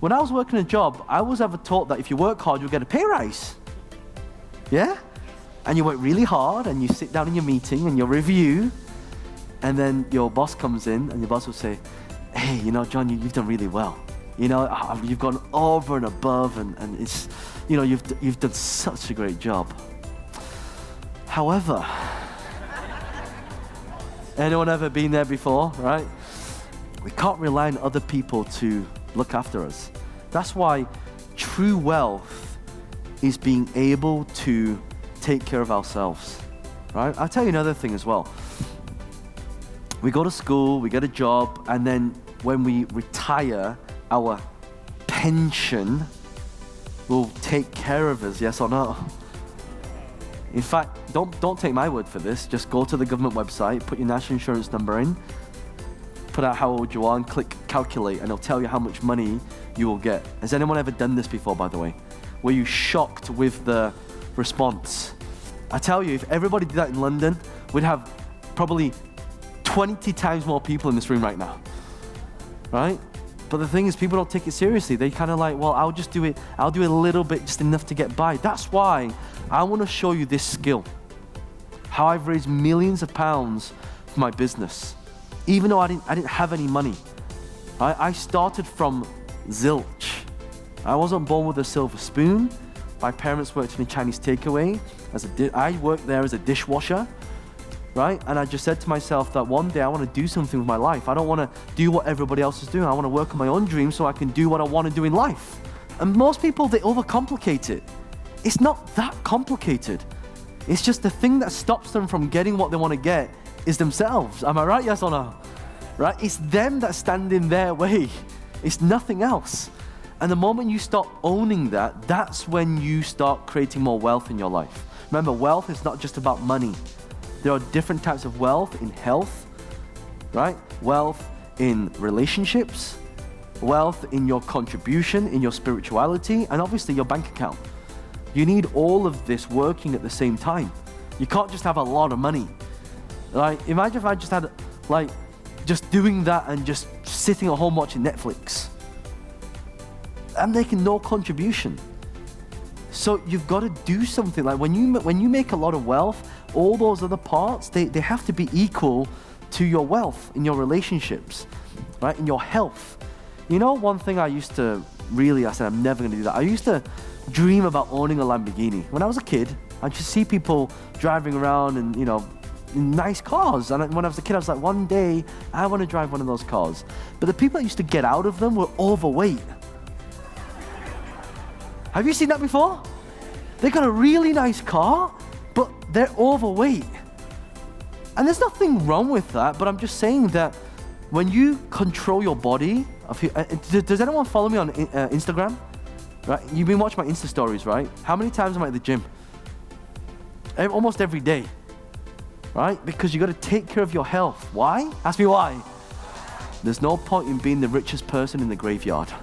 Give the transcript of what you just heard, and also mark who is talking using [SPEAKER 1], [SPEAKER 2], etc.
[SPEAKER 1] When I was working a job, I was ever taught that if you work hard, you'll get a pay rise. Yeah? And you work really hard, and you sit down in your meeting and your review, and then your boss comes in, and your boss will say, hey, John, you've done really well. You've gone over and above, and it's, you've done such a great job. However, anyone ever been there before, right? We can't rely on other people to look after us. That's why true wealth is being able to take care of ourselves, right? I'll tell you another thing as well. We go to school, we get a job, and then when we retire, our pension will take care of us, yes or no? In fact, don't take my word for this. Just go to the government website, put your national insurance number in, put out how old you are, and click calculate, and it'll tell you how much money you will get. Has anyone ever done this before, by the way? Were you shocked with the response? I tell you, if everybody did that in London, we'd have probably 20 times more people in this room right now, right? But the thing is, people don't take it seriously. They kind of like, well, I'll do a little bit, just enough to get by. That's why I want to show you this skill, how I've raised millions of pounds for my business, even though I didn't have any money. I started from zilch. I wasn't born with a silver spoon. My parents worked in a Chinese takeaway. I worked there as a dishwasher, right? And I just said to myself that one day I want to do something with my life. I don't want to do what everybody else is doing. I want to work on my own dreams so I can do what I want to do in life. And most people, they overcomplicate it. It's not that complicated. It's just the thing that stops them from getting what they want to get is themselves. Am I right? Yes or no? Right? It's them that stand in their way. It's nothing else. And the moment you start owning that, that's when you start creating more wealth in your life. Remember, wealth is not just about money. There are different types of wealth in health, right? Wealth in relationships, wealth in your contribution, in your spirituality, and obviously your bank account. You need all of this working at the same time. You can't just have a lot of money. Like, imagine if I just had, just doing that and just sitting at home watching Netflix. I'm making no contribution. So you've got to do something. Like when you make a lot of wealth, all those other parts, they have to be equal to your wealth in your relationships, right? In your health. One thing I said I'm never going to do that. I used to dream about owning a Lamborghini. When I was a kid, I'd just see people driving around and, in nice cars. And when I was a kid, I was like, one day I want to drive one of those cars. But the people that used to get out of them were overweight. Have you seen that before? They got a really nice car, but they're overweight. And there's nothing wrong with that, but I'm just saying that when you control your body, does anyone follow me on Instagram? Right? You've been watching my Insta stories, right? How many times am I at the gym? Almost every day, right? Because you got to take care of your health. Why? Ask me why. There's no point in being the richest person in the graveyard.